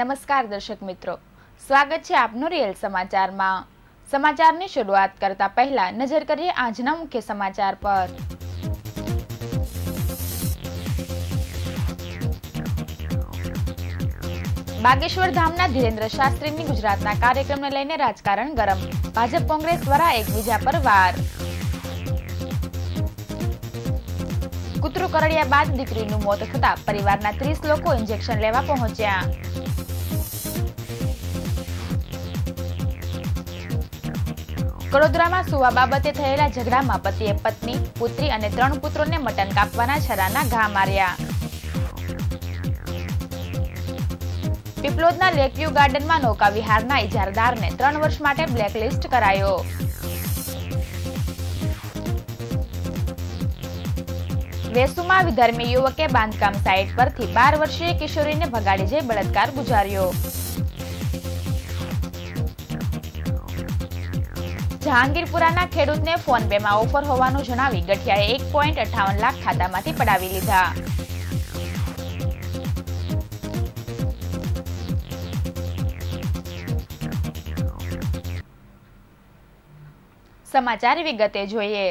નમસ્કાર દર્શક મિત્રો, સ્વાગત છે આપનું રિયલ સમાચારમાં। સમાચારની શરૂઆત કરતા પહેલા નજર કરીએ આજના મુખ્ય સમાચાર પર। બાગેશ્વર ધામના ધીરેન્દ્ર શાસ્ત્રીની ગુજરાતના કાર્યક્રમને લઈને રાજકારણ ગરમ। ભાજપ કોંગ્રેસ દ્વારા એકબીજા પર વાર। કૂતરું કરડ્યા બાદ દીકરીનું મોત થતા પરિવારના 30 લોકો ઇન્જેક્શન લેવા પહોંચ્યા। વડોદરામાં સુવા બાબતે થયેલા ઝઘડામાં પતિએ પત્ની, પુત્રી અને 3 પુત્રોને મટન કાપવાના છરાના ઘા માર્યા। પીપલોદના લેકવ્યુ ગાર્ડનમાં નૌકા વિહારના ઇજારદારને 3 વર્ષ માટે બ્લેકલિસ્ટ કરાયો। વેસુમાં વિધર્મી યુવકે બાંધકામ સાઇટ પરથી 12 વર્ષીય કિશોરીને ભગાડી જઈ બળાત્કાર ગુજાર્યો। જહાંગીરપુરાના ખેડૂતને ફોન પેમાં ઓફર હોવાનું જણાવી ગઠિયાએ 1.58 લાખ ખાતામાંથી પડાવી લીધા। સમાચાર વિગતે જોઈએ।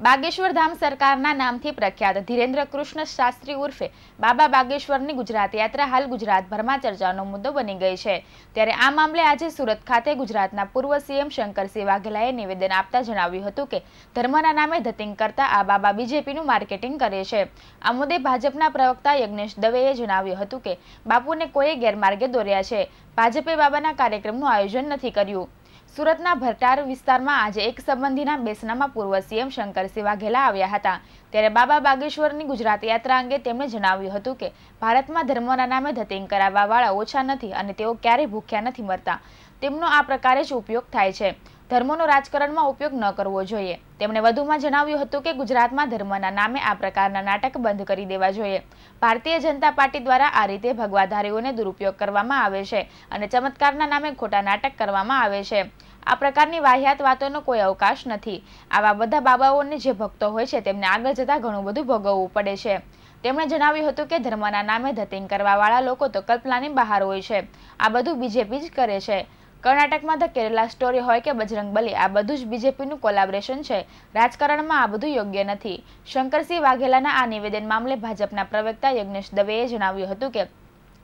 બાગેશ્વર ધામ સરકારના નામથી પ્રખ્યાત ધીરેન્દ્ર કૃષ્ણ શાસ્ત્રી ઉર્ફે બાબા બાગેશ્વરની ગુજરાત યાત્રા હાલ ગુજરાતભરમાં ચર્ચાનો મુદ્દો બની ગઈ છે। ત્યારે આ મામલે આજે સુરત ખાતે ગુજરાતના પૂર્વ સીએમ શંકરસિંહ વાઘેલાએ નિવેદન આપતા જણાવ્યું હતું કે ધર્મના નામે ધતિંગ કરતા આ બાબા બીજેપીનું માર્કેટિંગ કરે છે। આ મુદ્દે ભાજપના પ્રવક્તા યજ્ઞેશ દવેએ જણાવ્યું હતું કે બાપુને કોઈએ ગેરમાર્ગે દોર્યા છે। ભાજપે બાબાના કાર્યક્રમનું આયોજન નથી કર્યું। સુરતના ભરટાર વિસ્તારમાં આજે એક સંબંધીના બેસણામાં પૂર્વ સીએમ શંકરસિંહ વાઘેલા આવ્યા હતા। ત્યારે બાબા બાગેશ્વરની ગુજરાત યાત્રા અંગે તેમણે જણાવ્યું હતું કે ભારતમાં ધર્મના નામે ધતિંગ કરાવવા વાળા ઓછા નથી અને તેઓ ક્યારેય ભૂખ્યા નથી મરતા। તેમનો આ પ્રકારે જ ઉપયોગ થાય છે। ધર્મનો રાજકારણમાં ઉપયોગ ન કરવો જોઈએ। તેમણે વધુમાં જણાવ્યું હતું કે ગુજરાતમાં ધર્મના નામે આ પ્રકારના નાટક બંધ કરી દેવા જોઈએ। ભારતીય જનતા પાર્ટી દ્વારા આ રીતે ભગવાધારીઓને દુરુપયોગ કરવામાં આવે છે અને ચમત્કારના નામે ખોટા નાટક કરવામાં આવે છે। આ પ્રકારની વાહિયાત વાતોનો કોઈ અવકાશ નથી। આવા બધા બાબાઓને જે ભક્તો હોય છે તેમને આગળ જતા ઘણું બધું ભોગવવું પડે છે। તેમણે જણાવ્યું હતું કે ધર્મના નામે ધતિંગ કરવા વાળા લોકો તો કલ્પનાની બહાર હોય છે। આ બધું બીજેપી જ કરે છે। કર્ણાટકમાં ધ કેરલા સ્ટોરી હોય કે બજરંગબલી, આ બધું જ બીજેપીનું કોલાબરેશન છે। રાજકારણમાં આ બધું યોગ્ય નથી। શંકરસિંહ વાઘેલાના આ નિવેદન મામલે ભાજપના પ્રવક્તા યજ્ઞેશ દવેએ જણાવ્યું હતું કે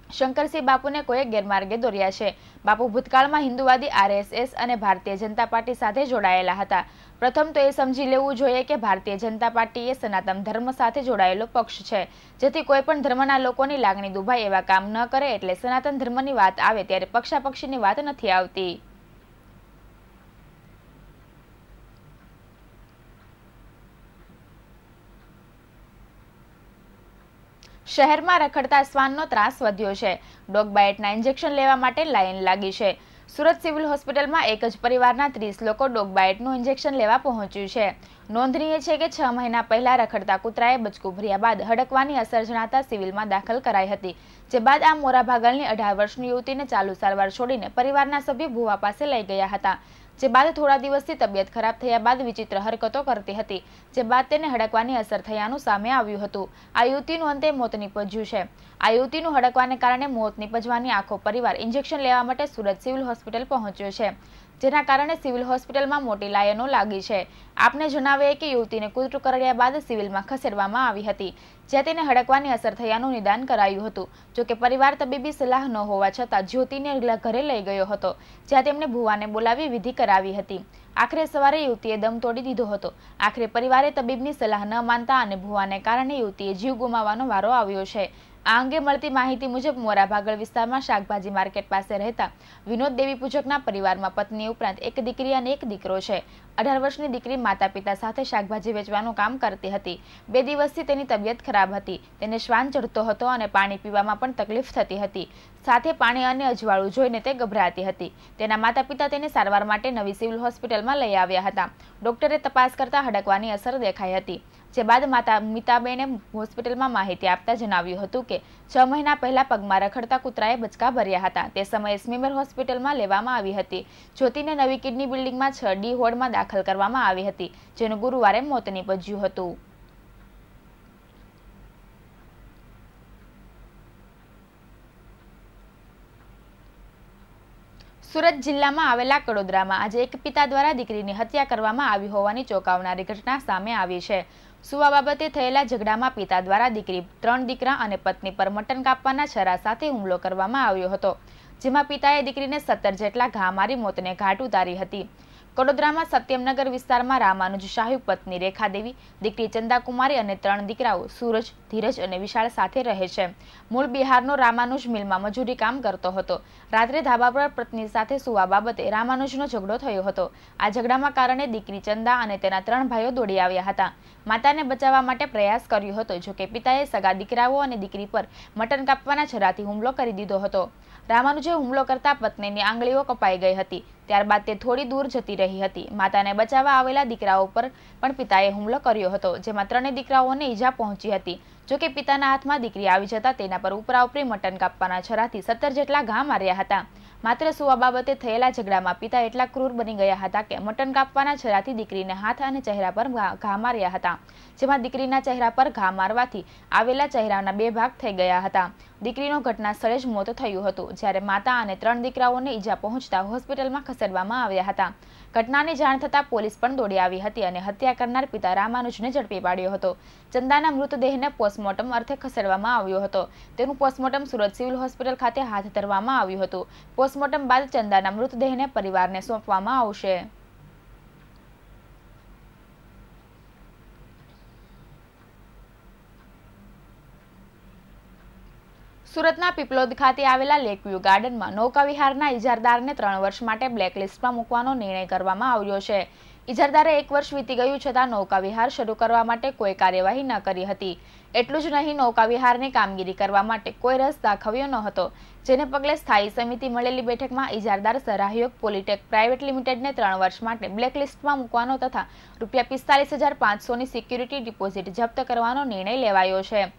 શંકરસિંહ બાપુને કોઈએ ગેરમાર્ગે દોર્યા છે। બાપુ ભૂતકાળમાં હિન્દુવાદી આરએસએસ અને ભારતીય જનતા પાર્ટી સાથે જોડાયેલા હતા। પ્રથમ તો એ સમજી લેવું જોઈએ કે ભારતીય જનતા પાર્ટી એ સનાતન ધર્મ સાથે જોડાયેલો પક્ષ છે, જેથી કોઈ પણ ધર્મના લોકોની લાગણી દુભાય એવા કામ ન કરે। એટલે સનાતન ધર્મની વાત આવે ત્યારે પક્ષાપક્ષીની વાત નથી આવતી। શહેરમાં રખડતા શ્વાનનો ત્રાસ વધ્યો છે। ડોગ બાઇટના ઇન્જેક્શન લેવા માટે લાઈન લાગી છે। સુરત સિવિલ હોસ્પિટલમાં એક જ પરિવારના 30 લોકો ડોગ બાઇટનું ઇન્જેક્શન લેવા પહોંચ્યું છે। નોંધનીય છે કે 6 મહિના પહેલા રખડતા કૂતરાએ બચકું ભર્યા બાદ હડકવાની અસર જણાતા સિવિલમાં દાખલ કરાઈ હતી। જે બાદ આ મોરાભાગલની 18 વર્ષની યુવતીને ચાલુ સારવાર છોડીને પરિવારના સભ્યો ભુવા પાસે લઈ ગયા હતા। જે બાદ થોડા દિવસથી તબિયત ખરાબ થયા બાદ વિચિત્ર હરકતો કરતી હતી। જે બાદ તેને હડકવાની અસર થયાનું સામે આવ્યું હતું। આ યુવતીનું અંતે મોત નીપજ્યું છે। આ યુવતીનું હડકવાને કારણે મોત નીપજવાની આખો પરિવાર ઇન્જેક્શન લેવા માટે સુરત સિવિલ હોસ્પિટલ પહોંચ્યો છે, જેના કારણે સિવિલ હોસ્પિટલમાં મોટી લાઈનો લાગી છે। આપને જણાવીએ કે યુવતીને કૂતરું કરડ્યા બાદ સિવિલમાં ખસેડવામાં આવી હતી, જ્યાં તેને હડકવાની અસર થયાનું નિદાન કરાયું હતું। જોકે પરિવાર તબીબી સલાહ ન હોવા છતાં જ્યોતિને ઘરે લઈ ગયો હતો, જ્યાં તેમણે ભુવાને બોલાવી વિધિ કરાવી હતી। આખરે સવારે યુવતીએ દમ તોડી દીધો હતો। આખરે પરિવારે તબીબની સલાહ ન માનતા અને ભુવાને કારણે યુવતીએ જીવ ગુમાવવાનો વારો આવ્યો છે। આ અંગે મળતી માહિતી મુજબ મોરાભાગળ વિસ્તારમાં શાકભાજી માર્કેટ પાસે રહેતા વિનોદ દેવી પૂજકના પરિવારમાં પત્ની ઉપરાંત એક દીકરી અને એક દીકરો છે। 18 વર્ષની દીકરી માતા પિતા સાથે શાકભાજી વેચવાનું કામ કરતી હતી। 2 દિવસથી તેની તબિયત ખરાબ હતી। તેને શ્વાન ચડતો હતો અને પાણી પીવામાં પણ તકલીફ થતી હતી। સાથે પાણી અને અજવાળું જોઈને તે ગભરાતી હતી। તેના માતા પિતા તેને સારવાર માટે નવી સિવિલ હોસ્પિટલમાં લઈ આવ્યા હતા। ડોક્ટરે તપાસ કરતા હડકવાની અસર દેખાઈ હતી। જે બાદ માતા મિતાબેને હોસ્પિટલમાં માહિતી આપતા જણાવ્યું હતું કે 6 મહિના પહેલા પગમાં રખડતા કૂતરાએ બચકા ભર્યા હતા। તે સમયે સ્મીમેર હોસ્પિટલમાં લેવામાં આવી હતી। જ્યોતિને નવી કિડની બિલ્ડિંગમાં 6D વોર્ડમાં દાખલ કરવામાં આવી હતી, જેનું ગુરુવારે મોત નીપજ્યું હતું। સુરત જિલ્લામાં આવેલા કડોદરામાં આજે એક પિતા દ્વારા દીકરીની હત્યા કરવામાં આવી હોવાની ચોંકાવનારી ઘટના સામે આવી છે. સુવા બાબતે થયેલા ઝઘડામાં પિતા દ્વારા દીકરી, 3 દીકરા અને પત્ની પર મટન કાપવાના છરા સાથે હુમલો કરવામાં આવ્યો હતો, જેમાં પિતાએ દીકરીને 17 જેટલા ઘા મારી મોતને ઘાટ ઉતારી હતી. કડોદરામાં સત્યમનગર વિસ્તારમાં રામાનુજ શાહુ, પત્ની રેખાદેવી, દીકરી ચંદાકુમારી અને 3 દીકરાઓ સૂરજ, ધીરજ અને વિશાળ સાથે રહે છે. મૂળ બિહારનો રામાનુજ મિલમાં મજૂરી કામ કરતો હતો. રાત્રે ધાબા પર પત્ની સાથે સુવા બાબતે રામાનુજનો ઝઘડો થયો હતો. આ ઝઘડામાં કારણે દીકરી ચંદા અને તેના 3 ભાઈઓ દોડી આવ્યા હતા. માતાને બચાવવા માટે પ્રયાસ કર્યો હતો, જોકે પિતાએ સગા દીકરાઓ અને દીકરી પર મટન કાપવાના છરાથી હુમલો કરી દીધો હતો. રામાનુજે હુમલો કરતા પત્નીની આંગળીઓ કપાઈ ગઈ હતી. ત્યારબાદ તે થોડી દૂર જતી રહી હતી. માતાને બચાવવા આવેલા દીકરાઓ પર પણ પિતાએ હુમલો કર્યો હતો, જેમાં 3 દીકરાઓને ઈજા પહોંચી હતી. જોકે પિતાના હાથમાં દીકરી આવી જતા તેના પર ઉપરાઉપરી મટન કાપવાના છરાથી 17 જેટલા ઘા માર્યા હતા. માત્ર સુવા બાબતે થયેલા ઝઘડામાં પિતા એટલા ક્રૂર બની ગયા હતા કે મટન કાપવાના છરાથી દીકરીને હાથ અને ચહેરા પર ઘા માર્યા હતા, જેમાં દીકરીના ચહેરા પર ઘા મારવાથી આવેલા ચહેરાના 2 ભાગ થઈ ગયા હતા. દીકરીનો ઘટના સ્થળે જ મોત થયું હતું, જ્યારે માતા અને 3 દીકરાઓને ઈજા પહોંચતા હોસ્પિટલમાં ખસેડવામાં આવ્યા હતા. ઘટનાની જાણ થતાં પોલીસ પણ દોડી આવી હતી અને હત્યા કરનાર પિતા રામાનુજને ઝડપી પાડ્યો હતો. ચંદાના મૃતદેહને પોસ્ટમોર્ટમ અર્થે ખસેડવામાં આવ્યો હતો. તેનું પોસ્ટમોર્ટમ સુરત સિવિલ હોસ્પિટલ ખાતે હાથ ધરવામાં આવ્યું હતું. પોસ્ટમોર્ટમ બાદ ચંદાના મૃતદેહને પરિવારને સોંપવામાં આવશે. સુરતના પીપલોદ ખાતે આવેલા લેકવ્યુ ગાર્ડનમાં નૌકા વિહારના ઇજારદારને 3 વર્ષ માટે બ્લેકલિસ્ટમાં મૂકવાનો નિર્ણય કરવામાં આવ્યો છે. ઇજારદારે 1 વર્ષ વીતી ગયું છતાં નૌકા વિહાર શરૂ કરવા માટે કોઈ કાર્યવાહી ન કરી હતી. એટલું જ નહીં, નૌકા વિહારની કામગીરી કરવા માટે કોઈ રસ દાખવ્યો ન હતો, જેને પગલે સ્થાયી સમિતિ મળેલી બેઠકમાં ઇજારદાર સહયોગ પોલિટેક પ્રાઇવેટ લિમિટેડને 3 વર્ષ માટે બ્લેકલિસ્ટમાં મૂકવાનો તથા ₹45,500ની સિક્યુરિટી ડિપોઝિટ જપ્ત કરવાનો નિર્ણય લેવાયો છે.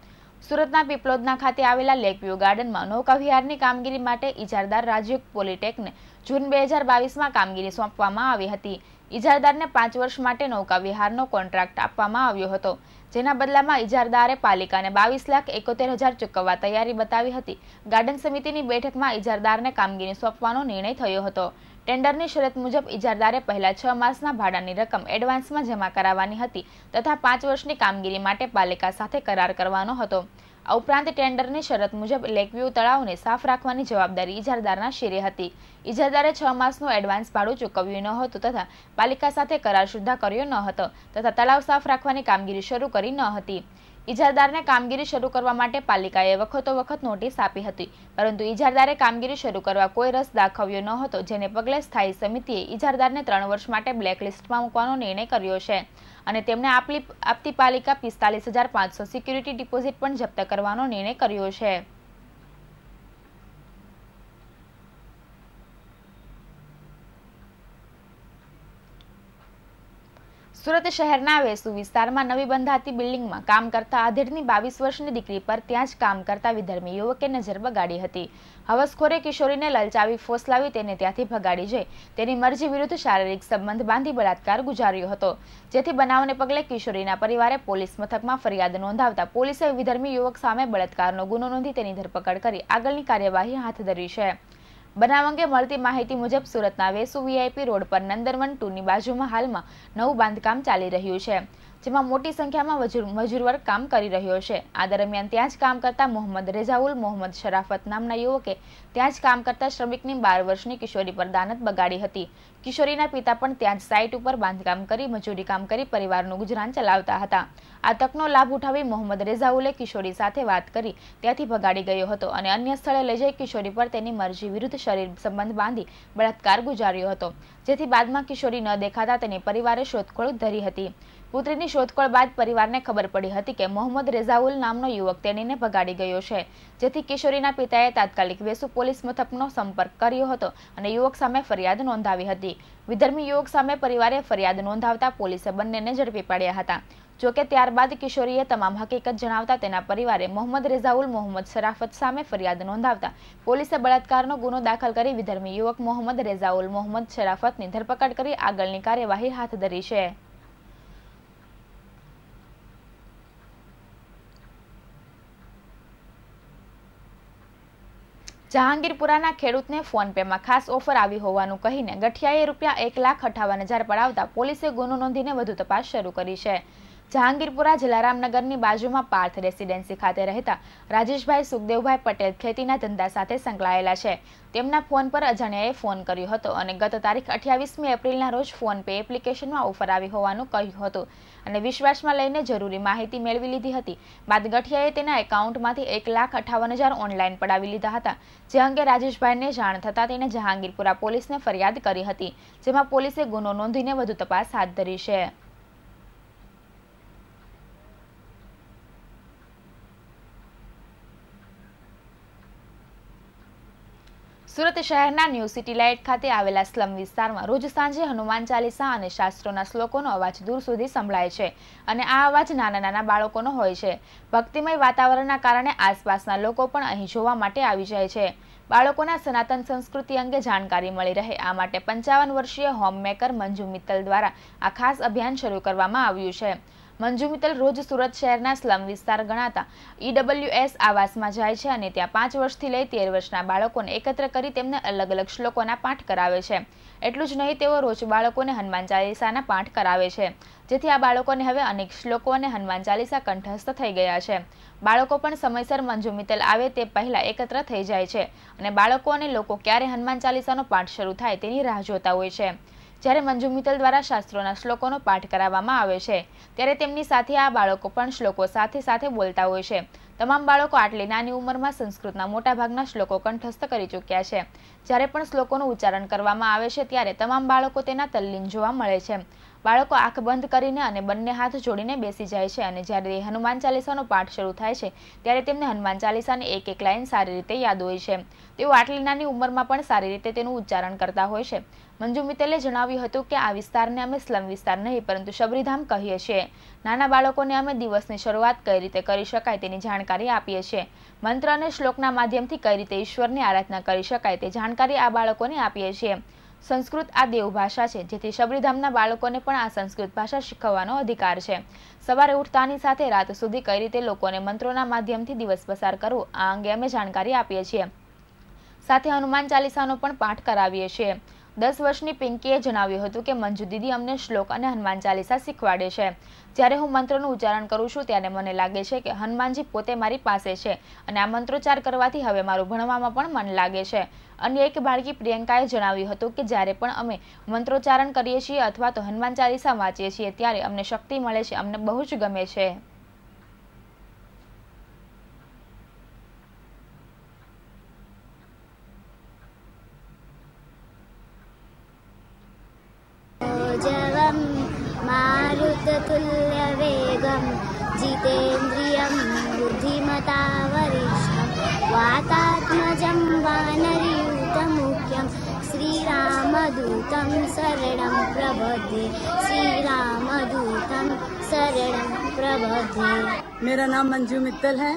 સુરતના પીપલોદના ખાતે આવેલા લેકવ્યુ ગાર્ડનમાં નૌકા વિહારની કામગીરી માટે ઇજારદાર રાજ્ય પોલિટેકને જૂન 2022માં કામગીરી સોંપવામાં આવી હતી. ઇજારદારને 5 વર્ષ માટે નૌકા વિહારનો કોન્ટ્રાક્ટ આપવામાં આવ્યો હતો, જેના બદલામાં ઇજારદારે પાલિકાને 22,71,000 ચૂકવવા તૈયારી બતાવી હતી. ગાર્ડન સમિતિની બેઠકમાં ઇજારદારને કામગીરી સોંપવાનો નિર્ણય થયો હતો. ટેન્ડરની શરત મુજબ ઇજારદારે પહેલા 6 માસના ભાડાની રકમ એડવાન્સમાં જમા કરાવવાની હતી તથા 5 વર્ષની કામગીરી માટે પાલિકા સાથે કરાર કરવાનો હતો. આ ઉપરાંત ટેન્ડરની શરત મુજબ લેકવ્યુ તળાવને સાફ રાખવાની જવાબદારી ઇજારદારના શિરે હતી. ઇજારદારે 6 માસનું એડવાન્સ ભાડું ચૂકવ્યું ન હતું તથા પાલિકા સાથે કરાર સુદ્ધા કર્યો ન હતો તથા તળાવ સાફ રાખવાની કામગીરી શરૂ કરી ન હતી. ઇજારદારને કામગીરી શરૂ કરવા માટે પાલિકાએ વખત નોટિસ આપી હતી, પરંતુ ઇજારદારે કામગીરી શરૂ કરવા કોઈ રસ દાખવ્યો ન હતો, જેને પગલે સ્થાયી સમિતિએ ઇજારદારને 3 વર્ષ માટે બ્લેકલિસ્ટમાં મૂકવાનો નિર્ણય કર્યો છે અને તેમને આપતી પાલિકા 45,500 સિક્યુરિટી ડિપોઝિટ પણ જપ્ત કરવાનો નિર્ણય કર્યો છે. સુરત શહેરના વેસુ વિસ્તારમાં નવી બંધાતી બિલ્ડિંગમાં કામ કરતા આધેડની 22 વર્ષની દીકરી પર ત્યાં જ કામ કરતા વિધર્મી યુવકે નજર બગાડી હતી. હવસખોરે કિશોરીને લલચાવી ફોસલાવી તેને ત્યાંથી ભગાડી જઈ તેની મરજી વિરુદ્ધ શારીરિક સંબંધ બાંધી બળાત્કાર ગુજાર્યો હતો, જેથી બનાવને પગલે કિશોરીના પરિવારે પોલીસ મથકમાં ફરિયાદ નોંધાવતા પોલીસે વિધર્મી યુવક સામે બળાત્કારનો ગુનો નોંધી તેની ધરપકડ કરી આગળની કાર્યવાહી હાથ ધરી છે. બનાવ અંગે મળતી માહિતી મુજબ સુરતના વેસુ VIP રોડ પર નંદનવન 2ની બાજુમાં હાલમાં નવું બાંધકામ ચાલી રહ્યું છે, જેમાં મોટી સંખ્યામાં મજૂર વર્ગ કામ કરી રહ્યો છે. આ દરમિયાન ત્યાં જ કામ કરતા મોહમ્મદ રેઝાઉલ મોહમ્મદ શરાફત નામના યુવકે ત્યાં જ કામ કરતા શ્રમિકની 12 વર્ષની કિશોરી પર દાનત બગાડી હતી. કિશોરીના પિતા પણ ત્યાં જ સાઇટ ઉપર બાંધકામ કરી મજૂરી કામ કરી પરિવારનું ગુજરાન ચલાવતા હતા. આ તકનો લાભ ઉઠાવી મોહમ્મદ રેઝાઉલે કિશોરી સાથે વાત કરી ત્યાંથી ભગાડી ગયો હતો અને અન્ય સ્થળે લઈ જઈ કિશોરી પર તેની મરજી વિરુદ્ધ શરીર સંબંધ બાંધી બળાત્કાર ગુજાર્યો હતો, જેથી બાદમાં કિશોરી ન દેખાતા તેની પરિવારે શોધખોળ ધરી હતી. પુત્રીની શોધખોળ બાદ પરિવારને ખબર પડી હતી કે મોહમ્મદ રેઝાઉલ નામનો યુવક તેણીને ભગાડી ગયો છે, જેથી કિશોરીના પિતાએ તાત્કાલિક વેસુ પોલીસ મથકનો સંપર્ક કર્યો હતો અને યુવક સામે ફરિયાદ નોંધાવી હતી. વિધર્મી યુવક સામે પરિવારે ફરિયાદ નોંધાવતા પોલીસે બંનેને ઝડપી પાડ્યા હતા. જોકે ત્યારબાદ કિશોરીએ તમામ હકીકત જણાવતા તેના પરિવારે મોહમ્મદ રેઝાઉલ મોહમ્મદ શરાફત સામે ફરિયાદ નોંધાવતા પોલીસે બળાત્કારનો ગુનો દાખલ કરી વિધર્મી યુવક મોહમ્મદ રેઝાઉલ મોહમ્મદ શરાફતની ધરપકડ કરી આગળની કાર્યવાહી હાથ ધરી છે. જહાંગીરપુરાના ખેડૂતને ફોનપેમાં ખાસ ઓફર આવી હોવાનું કહીને ગઠિયાએ ₹1,58,000 પડાવતા પોલીસે ગુનો નોંધીને વધુ તપાસ શરૂ કરી છે। જહાંગીરપુરા જલારામનગરની બાજુમાં પાર્થ રેસિડેન્સી ખાતે રહેતા રાજેશભાઈ સુખદેવભાઈ પટેલ ખેતીના ધંધા સાથે સંકળાયેલા છે। તેમના ફોન પર અજાણ્યાએ ફોન કર્યો હતો અને ગત તારીખ 28મી એપ્રિલના રોજ ફોનપે એપ્લિકેશનમાં ઓફર આવી હોવાનું કહ્યું હતું અને વિશ્વાસમાં લઈને જરૂરી માહિતી મેળવી લીધી હતી। બાદ ગઠિયાએ તેના એકાઉન્ટમાંથી ₹1,58,000 ઓનલાઈન પડાવી લીધા હતા, જે અંગે રાજેશભાઈને જાણ થતાં તેણે જહાંગીરપુરા પોલીસને ફરિયાદ કરી હતી, જેમાં પોલીસે ગુનો નોંધીને વધુ તપાસ હાથ ધરી છે। સુરત શહેરના ન્યૂ સિટી લાઇટ ખાતે આવેલા સ્લમ વિસ્તારમાં રોજ સાંજે હનુમાન ચાલીસા અને શાસ્ત્રોના શ્લોકોનો અવાજ દૂર સુધી સંભળાય છે અને આ અવાજ નાના નાના બાળકોનો હોય છે। ભક્તિમય વાતાવરણના કારણે આસપાસના લોકો પણ અહીં જોવા માટે આવી જાય છે। બાળકોના સનાતન સંસ્કૃતિ અંગે જાણકારી મળી રહે આ માટે 55 વર્ષીય હોમમેકર મંજુ મિત્તલ દ્વારા આ ખાસ અભિયાન શરૂ કરવામાં આવ્યું છે। મંજુ મિત્તલ રોજ સુરત શહેરના સ્લમ વિસ્તાર ગણાતા EWS આવાસમાં જાય છે અને ત્યાં 5 વર્ષથી લઈ 13 વર્ષના બાળકોને એકત્ર કરી તેમને અલગ અલગ શ્લોકોના પાઠ કરાવે છે। એટલું જ નહીં, તેઓ રોજ બાળકોને હનુમાન ચાલીસાના પાઠ કરાવે છે, જેથી આ બાળકોને હવે અનેક શ્લોકો અને હનુમાન ચાલીસા કંઠસ્થ થઈ ગયા છે। બાળકો પણ સમયસર મંજુ મિત્તલ આવે તે પહેલા એકત્ર થઈ જાય છે અને બાળકો અને લોકો ક્યારે હનુમાન ચાલીસાનો પાઠ શરૂ થાય તેની રાહ જોતા હોય છે। જ્યારે મંજુ મિત્તલ દ્વારા શાસ્ત્રોના શ્લોકોનો પાઠ કરાવવામાં આવે છે ત્યારે તેમની સાથે આ બાળકો પણ શ્લોકો સાથે સાથે બોલતા હોય છે। તમામ બાળકો આટલી નાની ઉંમરમાં સંસ્કૃતના મોટાભાગના શ્લોકો કંઠસ્થ કરી ચૂક્યા છે। જ્યારે પણ શ્લોકોનું ઉચ્ચારણ કરવામાં આવે છે ત્યારે તમામ બાળકો તેના તલ્લીન જોવા મળે છે। બાળકો આંખ બંધ કરીને અને બંને હાથ જોડીને બેસી જાય છે અને જ્યારે હનુમાન ચાલીસાનો પાઠ શરૂ થાય છે ત્યારે તેમને હનુમાન ચાલીસાની એક એક લાઈન સારી રીતે યાદ હોય છે। તેઓ આટલી નાની ઉંમરમાં પણ સારી રીતે તેનું ઉચ્ચારણ કરતા હોય છે। મંજુ મિત્તલે જણાવ્યું હતું કે આ વિસ્તારને અમે સ્લમ વિસ્તાર નહીં પરંતુ શબરીધામ કહીએ છીએ। નાના બાળકોને અમે દિવસની શરૂઆત કઈ રીતે કરી શકાય તેની જાણકારી આપીએ છીએ। મંત્ર અને શ્લોકના માધ્યમથી કઈ રીતે ઈશ્વરની આરાધના કરી શકાય તે જાણકારી આ બાળકોને આપીએ છીએ। સંસ્કૃત આ દેવ ભાષા છે, જેથી શબરીધામના બાળકોને પણ આ સંસ્કૃત ભાષા શીખવવાનો અધિકાર છે। સવારે ઉઠતાની સાથે રાત સુધી કઈ રીતે લોકોને મંત્રોના માધ્યમથી દિવસ પસાર કરવો આ અંગે અમે જાણકારી આપીએ છીએ। સાથે હનુમાન ચાલીસાનો પણ પાઠ કરાવીએ છીએ। 10 વર્ષની પિંકીએ જણાવ્યું હતું કે મંજુ દીદી અમને શ્લોક અને હનુમાન ચાલીસા શીખવાડે છે। જ્યારે હું મંત્રોનું ઉચ્ચારણ કરું છું ત્યારે મને લાગે છે કે હનુમાનજી પોતે મારી પાસે છે અને આ મંત્રોચ્ચાર કરવાથી હવે મારું ભણવામાં પણ મન લાગે છે। અન્ય એક બાળકી પ્રિયંકાએ જણાવ્યું હતું કે જ્યારે પણ અમે મંત્રોચ્ચારણ કરીએ છીએ અથવા તો હનુમાન ચાલીસા વાંચીએ છીએ ત્યારે અમને શક્તિ મળે છે, અમને બહુ જ ગમે છે। जवं मारुततुल्यवेगं जितेन्द्रियं बुद्धिमता वरिष्ठं वातात्मजं वानरयूथमुख्यं श्रीरामदूतं शरणं प्रपद्ये श्रीरामदूतं शरणं प्रपद्ये। मेरा नाम मंजू मित्तल है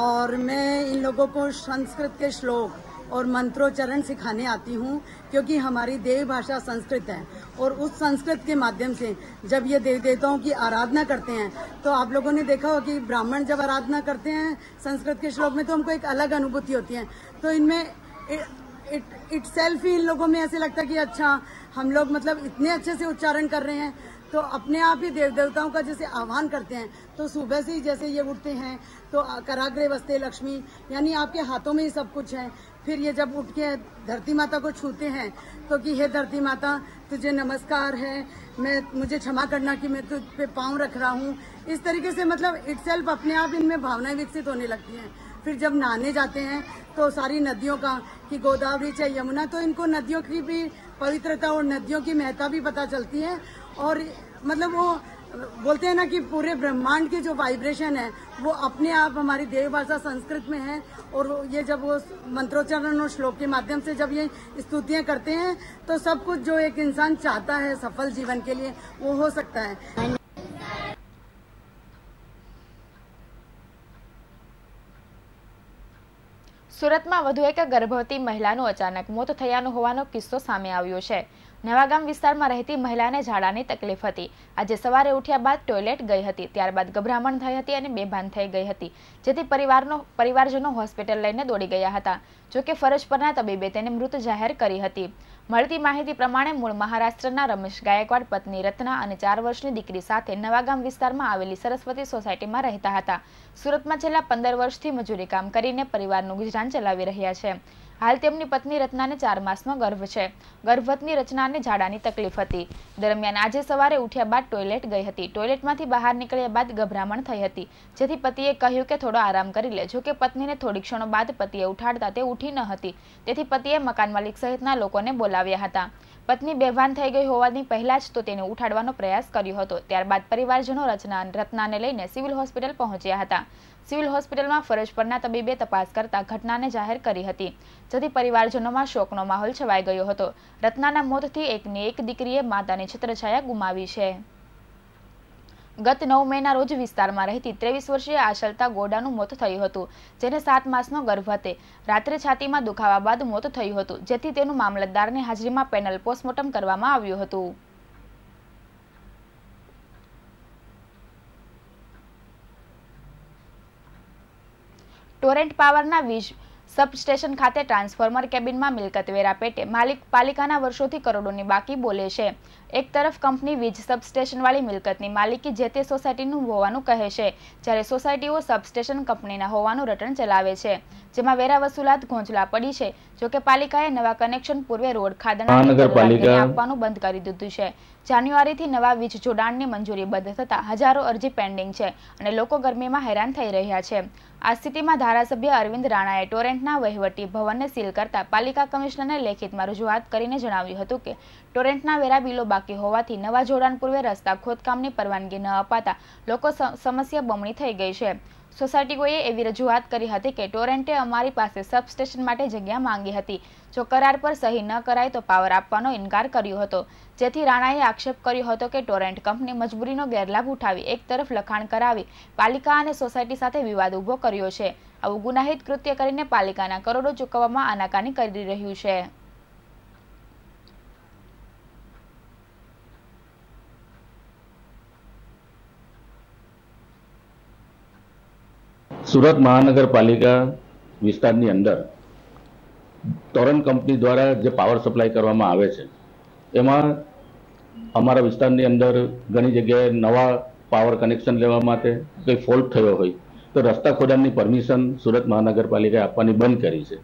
और मैं इन लोगों को संस्कृत के श्लोक और मंत्रोच्चारण सिखाने आती हूँ, क्योंकि हमारी देवी भाषा संस्कृत है और उस संस्कृत के माध्यम से जब ये देवी देवताओं की आराधना करते हैं तो आप लोगों ने देखा होगा कि ब्राह्मण जब आराधना करते हैं संस्कृत के श्लोक में तो हमको एक अलग अनुभूति होती है। तो इनमें इट सेल्फ ही इन लोगों में ऐसे लगता है कि अच्छा हम लोग मतलब इतने अच्छे से उच्चारण कर रहे हैं, तो अपने आप ही देव देवताओं का जैसे आह्वान करते हैं। तो सुबह से ही जैसे ये उठते हैं तो कराग्रे वस्ते लक्ष्मी, यानी आपके हाथों में ही सब कुछ है। फिर ये जब उठ के धरती माता को छूते हैं तो कि हे धरती माता तुझे नमस्कार है, मुझे क्षमा करना कि मैं तुझ पे पाँव रख रहा हूँ। इस तरीके से मतलब इटसेल्फ अपने आप इनमें भावनाएं विकसित होने लगती हैं। फिर जब नहाने जाते हैं तो सारी नदियों का कि गोदावरी चाहे यमुना, तो इनको नदियों की भी पवित्रता और नदियों की महत्ता भी पता चलती है। और मतलब वो बोलते हैं ना कि पूरे ब्रह्मांड की जो वाइब्रेशन है वो अपने आप हमारी देवी भाषा संस्कृत में है। और ये जब वो मंत्रोच्चारण और श्लोक के माध्यम से जब ये स्तुतियां करते हैं तो सब कुछ जो एक इंसान चाहता है सफल जीवन के लिए वो हो सकता है। સુરતમાં વધુ એક ગર્ભવતી મહિલાનું અચાનક મોત થયાનો હોવાનો કિસ્સો સામે આવ્યો છે। નવાગામ વિસ્તારમાં રહેતી મહિલાને ઝાડાની તકલીફ હતી. આજે સવારે ઉઠ્યા બાદ ટોયલેટ ગઈ હતી. ત્યારબાદ ગભરામણ થઈ હતી અને બેભાન થઈ ગઈ હતી, જેથી પરિવારજનો હોસ્પિટલ લઈને દોડી ગયા હતા. જોકે ફરજ પરના તબીબે તેને મૃત જાહેર કરી હતી. મળતી માહિતી પ્રમાણે મૂળ મહારાષ્ટ્રના રમેશ ગાયકવાડ પત્ની રત્ના અને 4 વર્ષની દીકરી સાથે નવાગામ વિસ્તારમાં આવેલી સરસ્વતી સોસાયટીમાં રહેતા હતા. સુરતમાં છેલ્લા 15 વર્ષથી મજૂરી કામ કરીને પરિવારનું ગુજરાન ચલાવી રહ્યા છે. હાલ તેમની પત્ની રત્નાને 4 માસનો ગર્ભ છે. ગર્ભવતી રચનાને ઝાડાની તકલીફ હતી. દરમિયાન આજે સવારે ઉઠ્યા બાદ ટોયલેટ ગઈ હતી. ટોયલેટમાંથી બહાર નીકળ્યા બાદ ગભરામણ થઈ હતી, જેથી પતિએ કહ્યું કે થોડો આરામ કરી લે. જોકે પત્નીને થોડી ક્ષણો બાદ પતિએ ઉઠાડતા તે ઉઠી ન હતી, તેથી પતિએ મકાન માલિક સહિતના લોકોને બોલાવ્યા હતા. પત્ની બેભાન થઈ ગઈ હોવાની પહેલા જ તો તેને ઉઠાડવાનો પ્રયાસ કર્યો હતો. ત્યારબાદ પરિવારજનો રત્નાને લઈને સિવિલ હોસ્પિટલ પહોંચ્યા હતા. સિવિલ હોસ્પિટલમાં ફરજ પરના તબીબે તપાસ કરતા ઘટનાને જાહેર કરી હતી, જેથી પરિવારજનોમાં શોકનો માહોલ છવાઈ ગયો હતો. રત્નાના મોતથી એકની એક દીકરીએ માતાની છત્રછાયા ગુમાવી છે. ગત 9 મેના રોજ વિસ્તારમાં રહેતી 23 વર્ષીય આશલતા ગોડાનું મોત થયું હતું, જેને 7 માસનો ગર્ભ હતો. રાત્રે છાતીમાં દુખાવા બાદ મોત થયું હતું, જેથી તેનું મામલતદારની હાજરીમાં પેનલ પોસ્ટમોર્ટમ કરવામાં આવ્યું હતું. ટોરેન્ટ પાવરના વીજ સબસ્ટેશન ખાતે ટ્રાન્સફોર્મર કેબિનમાં મિલકત વેરા પેટે પાલિકાના વર્ષોથી કરોડોની બાકી બોલે છે. એક તરફ કંપની વીજ સબસ્ટેશનવાળી મિલકતની માલિકી જે તે સોસાયટીનું હોવાનું કહે છે, જ્યારે સોસાયટીઓ સબસ્ટેશન કંપનીના હોવાનું રટણ ચલાવે છે, જેમાં વેરા વસૂલાત ઘોંચલા પડી છે. જોકે પાલિકાએ નવા કનેક્શન પૂર્વે રોડ ખાધણા આપવાનું બંધ કરી દીધું છે. જાન્યુઆરીથી નવા વીજ જોડાણની મંજૂરી બંધ થતા હજારો અરજી પેન્ડિંગ છે અને લોકો ગરમીમાં હેરાન થઈ રહ્યા છે. આ સ્થિતિમાં ધારાસભ્ય અરવિંદ રાણાએ ટોરેન્ટના વહીવટી ભવનને સીલ કરતા પાલિકા કમિશનરને લેખિતમાં રજૂઆત કરીને જણાવ્યું હતું કે ટોરેન્ટના વેરા બિલો બાકી હોવાથી નવા જોડાણ પૂર્વે રસ્તા ખોદકામની પરવાનગી ન અપાતા લોકો સમસ્યા બમણી થઈ ગઈ છે. સોસાયટીઓએ એવી રજૂઆત કરી હતી કે ટોરેન્ટે અમારી પાસે સબસ્ટેશન માટે જગ્યા માંગી હતી. જો કરાર પર સહી ન કરાય તો પાવર આપવાનો ઇનકાર કર્યો હતો, જેથી રાણાએ આક્ષેપ કર્યો હતો કે ટોરેન્ટ કંપની મજબૂરીનો ગેરલાભ ઉઠાવી એક તરફ લખાણ કરાવી પાલિકા અને સોસાયટી સાથે વિવાદ ઉભો કર્યો છે. આવું ગુનાહિત કૃત્ય કરીને પાલિકાના કરોડો ચૂકવવામાં આનાકાની કરી રહ્યું છે. સુરત મહાનગરપાલિકા વિસ્તારની અંદર ટોરેન્ટ કંપની દ્વારા જે પાવર સપ્લાય કરવામાં આવે છે, એમાં અમારા વિસ્તારની અંદર ઘણી જગ્યાએ નવા પાવર કનેક્શન લેવા માટે કંઈ ફોલ્ટ થયો હોય તો રસ્તા ખોદાણની પરમિશન સુરત મહાનગરપાલિકાએ આપવાની બંધ કરી છે.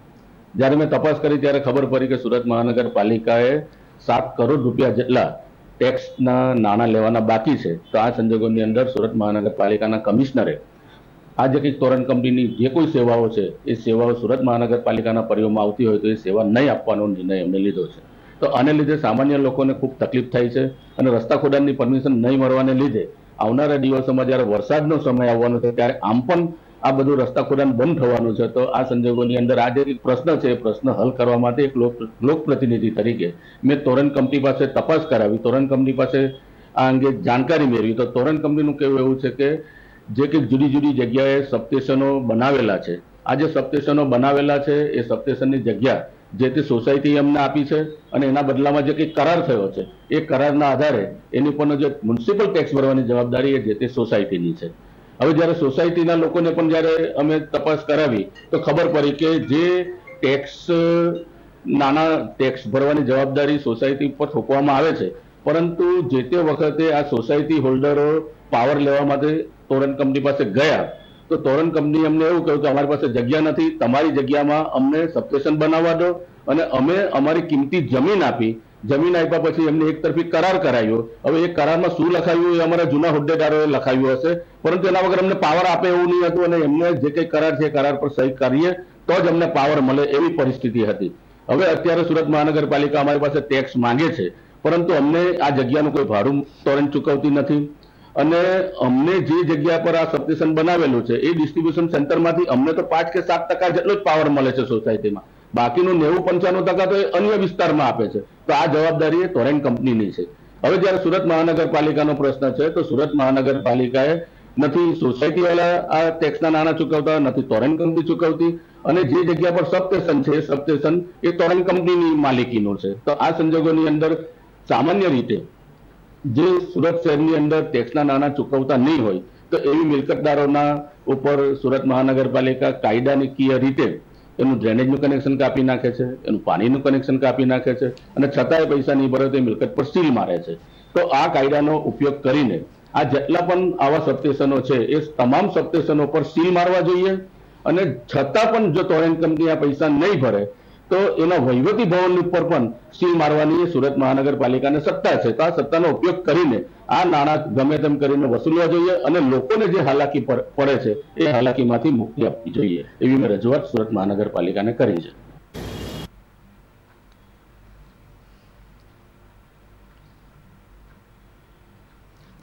જ્યારે મેં તપાસ કરી ત્યારે ખબર પડી કે સુરત મહાનગરપાલિકાએ 7 કરોડ રૂપિયા જેટલા ટેક્સના નાણાં લેવાના બાકી છે. તો આ સંજોગોની અંદર સુરત મહાનગરપાલિકાના કમિશનરે આ જે કંઈક ટોરેન્ટ કંપનીની જે કોઈ સેવાઓ છે એ સેવાઓ સુરત મહાનગરપાલિકાના પરિયોમાં આવતી હોય તો એ સેવા નહીં આપવાનો નિર્ણય એમને લીધો છે. તો આને લીધે સામાન્ય લોકોને ખૂબ તકલીફ થાય છે અને રસ્તા ખોદાણની પરમિશન નહીં મળવાને લીધે આવનારા દિવસોમાં જ્યારે વરસાદનો સમય આવવાનો છે ત્યારે આમ પણ આ બધું રસ્તા ખોદાણ બંધ થવાનું છે. તો આ સંજોગોની અંદર આ જે પ્રશ્ન છે એ પ્રશ્ન હલ કરવા માટે એક લોકપ્રતિનિધિ તરીકે મેં ટોરેન્ટ કંપની પાસે તપાસ કરાવી, ટોરેન્ટ કંપની પાસે આ અંગે જાણકારી મેળવી. તો ટોરેન્ટ કંપનીનું કહેવું એવું છે કે જે કંઈક જુદી જુદી જગ્યાએ સબસ્ટેશનો બનાવેલા છે, આ જે સબસ્ટેશનો બનાવેલા છે એ સબસ્ટેશનની જગ્યા જે તે સોસાયટી અમને આપી છે અને એના બદલામાં જે કંઈક કરાર થયો છે એ કરારના આધારે એની પરનો જે મ્યુનિસિપલ ટેક્સ ભરવાની જવાબદારી એ જે તે સોસાયટીની છે. હવે જ્યારે સોસાયટીના લોકોને પણ જ્યારે અમે તપાસ કરાવી તો ખબર પડી કે જે નાના ટેક્સ ભરવાની જવાબદારી સોસાયટી પર થોપવામાં આવે છે, પરંતુ જે તે વખતે આ સોસાયટી હોલ્ડરો પાવર લેવા માટે ટોરેન્ટ કંપની પાસે ગયા તો ટોરેન્ટ કંપની અમને એવું કહ્યું કે અમારી પાસે જગ્યા નથી, તમારી જગ્યામાં અમને સબસ્ટેશન બનાવવા દો. અને અમે અમારી કિંમતી જમીન આપી. જમીન આપ્યા પછી એમને એક તરફી કરાર કરાયો. હવે એ કરારમાં શું લખાયું એ અમારા જૂના હોદ્દેદારોએ લખાયું હશે, પરંતુ એના વગર અમને પાવર આપે એવું નહીં હતું અને એમને જે કંઈ કરાર છે કરાર પર સહી કરીએ તો જ અમને પાવર મળે એવી પરિસ્થિતિ હતી. હવે અત્યારે સુરત મહાનગરપાલિકા અમારી પાસે ટેક્સ માંગે છે, પરંતુ અમને આ જગ્યાનું કોઈ ભાડું ટોરેન્ટ ચૂકવતી નથી અને અમને જે જગ્યા પર આ સબસ્ટેશન બનાવેલું છે એ ડિસ્ટ્રીબ્યુશન સેન્ટરમાંથી અમને તો 5 કે 7% જેટલો જ પાવર મળે છે સોસાયટીમાં. બાકીનું 90-95% તો એ અન્ય વિસ્તારમાં આપે છે. તો આ જવાબદારી એ ટોરેન્ટ કંપનીની છે. હવે જ્યારે સુરત મહાનગરપાલિકાનો પ્રશ્ન છે તો સુરત મહાનગરપાલિકાએ નથી સોસાયટી વાળા આ ટેક્સના નાણાં ચૂકવતા, નથી ટોરેન્ટ કંપની ચૂકવતી અને જે જગ્યા પર સબસ્ટેશન છે એ સબસ્ટેશન એ ટોરેન્ટ કંપનીની માલિકીનું છે. તો આ સંજોગોની અંદર સામાન્ય રીતે જે સુરત શહેરની અંદર ટેક્સના નાણાં ચૂકવતા નહીં હોય તો એવી મિલકતદારોના ઉપર સુરત મહાનગરપાલિકા કાયદાકીય રીતે એનું ડ્રેનેજનું કનેક્શન કાપી નાખે છે, એનું પાણીનું કનેક્શન કાપી નાખે છે અને છતાંય પૈસા નહીં ભરે તો મિલકત પર સીલ મારે છે. તો આ કાયદાનો ઉપયોગ કરીને આ જેટલા પણ આવા સબસ્ટેશનો છે એ તમામ સબસ્ટેશનો પર સીલ મારવા જોઈએ અને છતાં પણ જો ટોરેન્ટ કંપની આ પૈસા નહીં ભરે તો એના વહીવટી ભવન ઉપર પણ સીલ મારવાની સુરત મહાનગરપાલિકાને સત્તા છે. તો આ સત્તાનો ઉપયોગ કરીને આ નાણાં ગમે તેમ કરીને વસૂલવા જોઈએ અને લોકોને જે હાલાકી પડે છે એ હાલાકીમાંથી મુક્તિ આપવી જોઈએ એવી મેં રજૂઆત સુરત મહાનગરપાલિકાને કરી છે.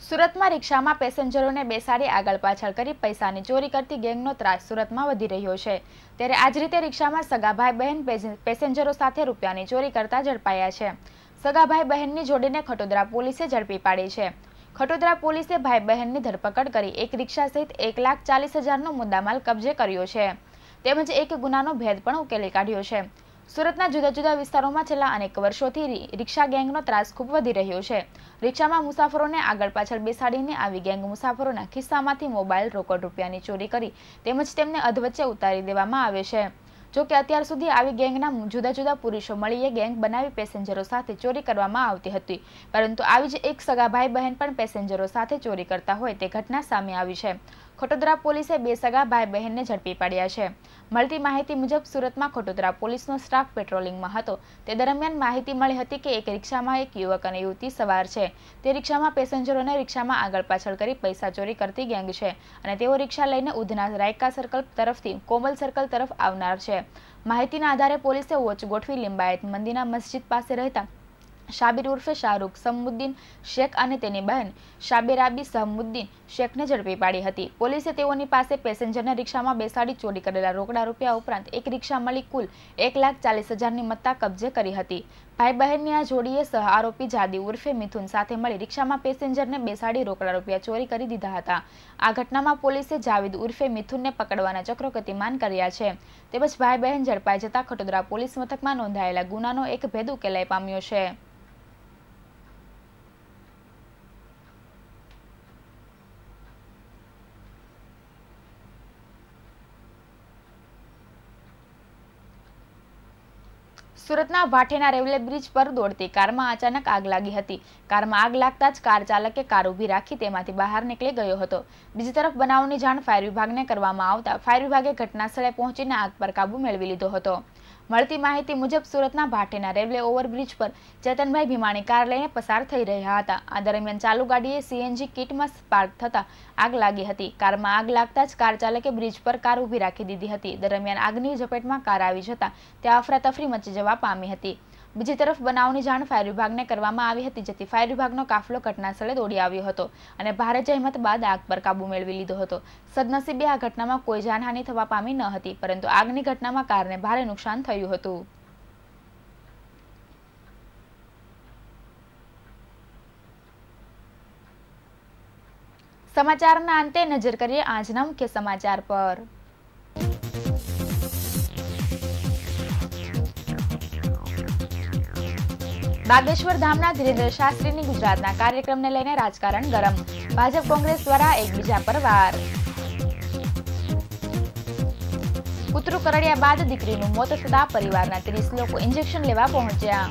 સુરતમાં રિક્ષામાં પેસેન્જરોને બેસાડી આગળ પાછળ કરી પૈસાની ચોરી કરતી ગેંગનો ત્રાસ સુરતમાં વધી રહ્યો છે. ત્યારે આ જ રીતે રિક્ષામાં સગા ભાઈ બહેન પેસેન્જરો સાથે રૂપિયાની ચોરી કરતા ઝડપાયા છે. સગા ભાઈ બહેનની જોડીને ખટોદરા પોલીસે ઝડપી પાડી છે. ખટોદરા પોલીસે ભાઈ બહેનની ધરપકડ કરી એક રિક્ષા સહિત 1,40,000નો મુદ્દામાલ કબજે કર્યો છે. તેમજ એક ગુનાનો ભેદ પણ ઉકેલી કાઢ્યો છે. સુરતના જુદા જુદા વિસ્તારોમાં છેલ્લા અનેક વર્ષોથી રિક્ષા ગેંગનો ત્રાસ ખૂબ વધી રહ્યો છે. રિક્ષામાં મુસાફરોને આગળ પાછળ બેસાડીને આવી ગેંગ મુસાફરોના ખિસ્સામાંથી મોબાઈલ, રોકડ રૂપિયાની ચોરી કરી તેમજ તેમને અધવચ્ચે ઉતારી દેવામાં આવે છે. જો કે અત્યાર સુધી આવી ગેંગના જુદા જુદા પુરુષો મળીને ગેંગ બનાવી પેસેન્જરો સાથે ચોરી કરવામાં આવતી હતી, પરંતુ આવી જ એક સગા ભાઈ બહેન પણ પેસેન્જરો સાથે ચોરી કરતા હોય તે ઘટના સામે આવી છે. ખટોદરા પોલીસે 2 સગા ભાઈ બહેનને ઝડપી પાડ્યા છે. મળતી માહિતી મુજબ સુરતમાં ખટોદરા પોલીસનો સ્ટાફ પેટ્રોલિંગમાં હતો. તે દરમિયાન માહિતી મળી હતી કે એક રિક્ષામાં એક યુવક અને યુવતી સવાર છે. તે રિક્ષામાં પેસેન્જરોને રિક્ષામાં આગળ પાછળ કરી પૈસા ચોરી કરતી ગેંગ છે અને તેઓ રિક્ષા લઈને ઉધના રાયકા સર્કલ તરફથી કોમલ સર્કલ તરફ આવનાર છે. માહિતીના આધારે પોલીસે વોચ ગોઠવી લિંબાયત મંદિરના મસ્જિદ પાસે રહેતા શાબિર ઉર્ફે શાહરૂખ સમુદ્દીન શેખ અને તેની બહેન શાબેરાબી સમુદ્દીન શેખને ઝડપી પાડી હતી. પોલીસે તેઓની પાસે પેસેન્જરને રિક્ષામાં બેસાડી ચોરી કરેલા રોકડા રૂપિયા ઉપરાંત એક રિક્ષા મળી કુલ 1,40,000ની મત્તા કબજે કરી હતી. ભાઈ બહેનની આ જોડીએ સહ આરોપી જાદી ઉર્ફે મિથુન સાથે મળી રિક્ષામાં પેસેન્જરને બેસાડી રોકડા રૂપિયા ચોરી કરી દીધા હતા. આ ઘટનામાં પોલીસે જાવેદ ઉર્ફે મિથુનને પકડવાના ચક્રો ગતિમાન કર્યા છે. તેમજ ભાઈ બહેન ઝડપાઈ જતા ખટોદરા પોલીસ મથકમાં નોંધાયેલા ગુનાનો એક ભેદ ઉકેલાઈ પામ્યો છે. સુરતના વાઠેના રેલવે બ્રિજ પર દોડતી કારમાં અચાનક આગ લાગી હતી. કારમાં આગ લાગતા જ કાર ચાલકે કાર ઊભી રાખી તેમાંથી બહાર નીકળી ગયો હતો. બીજી તરફ બનાવની જાણ ફાયર વિભાગને કરવામાં આવતા ફાયર વિભાગે ઘટના સ્થળે પહોંચીને આગ પર કાબુ મેળવી લીધો હતો. મળતી માહિતી મુજબ સુરતના ભાટેના રેલવે ઓવરબ્રિજ પર ચેતનભાઈ ભીમાણી કાર લઈને પસાર થઈ રહ્યા હતા. આ દરમિયાન ચાલુ ગાડીએ સીએનજી કિટમાં સ્પાર્ક થતા આગ લાગી હતી. કારમાં આગ લાગતા જ કાર ચાલકે બ્રિજ પર કાર ઊભી રાખી દીધી હતી. દરમિયાન આગની ઝપેટમાં કાર આવી જતા ત્યાં અફરાતફરી મચી જવા પામી હતી. બીજી તરફ બનાવની જાણ ફાયર વિભાગને કરવામાં આવી હતી, જેથી ફાયર વિભાગનો કાફલો ઘટના સ્થળે દોડી આવ્યો હતો અને ભારે જહેમત બાદ આગ પર કાબુ મેળવી લીધો હતો. સદનસીબે આ ઘટનામાં કોઈ જાનહાનિ થવા પામી ન હતી, પરંતુ આગની ઘટનામાં કારને ભારે નુકસાન થયું હતું. સમાચારના અંતે નજર કરીએ આજના મુખ્ય સમાચાર પર. બાગેશ્વર ધામના ધીરેન્દ્ર શાસ્ત્રીની ગુજરાતના કાર્યક્રમને લઈને રાજકારણ ગરમ. ભાજપ કોંગ્રેસ દ્વારા એકબીજા પર વાર. કૂતરું કરડ્યા બાદ દીકરીનું મોત થતા પરિવારના 30 લોકો ઇન્જેક્શન લેવા પહોંચ્યા.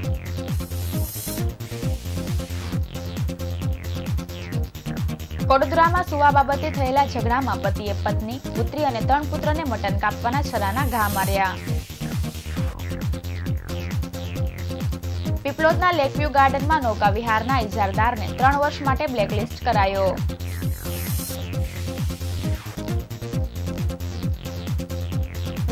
વડોદરામાં સુવા બાબતે થયેલા ઝઘડામાં પતિએ પત્ની, પુત્રી અને 3 પુત્રને મટન કાપવાના છરાના ઘા માર્યા. પીપલોદના લેકવ્યુ ગાર્ડનમાં નૌકા વિહારના ઇજારદારને 3 વર્ષ માટે બ્લેકલિસ્ટ કરાયો.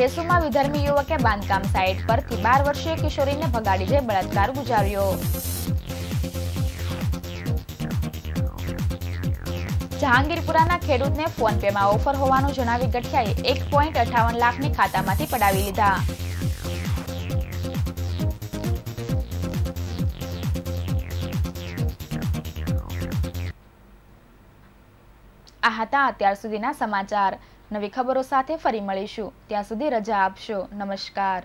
વેસુમાં વિધર્મી યુવકે બાંધકામ સાઇટ પરથી 12 વર્ષીય કિશોરીને ભગાડી જઈ બળાત્કાર ગુજાર્યો. જહાંગીરપુરાના ખેડૂતને ફોનપેમાં ઓફર હોવાનું જણાવી ગઠિયાએ 1.58 લાખની ખાતામાંથી પડાવી લીધા. આ હતા અત્યાર સુધીના સમાચાર. નવી ખબરો સાથે ફરી મળીશું. ત્યાં સુધી રજા આપશો. નમસ્કાર.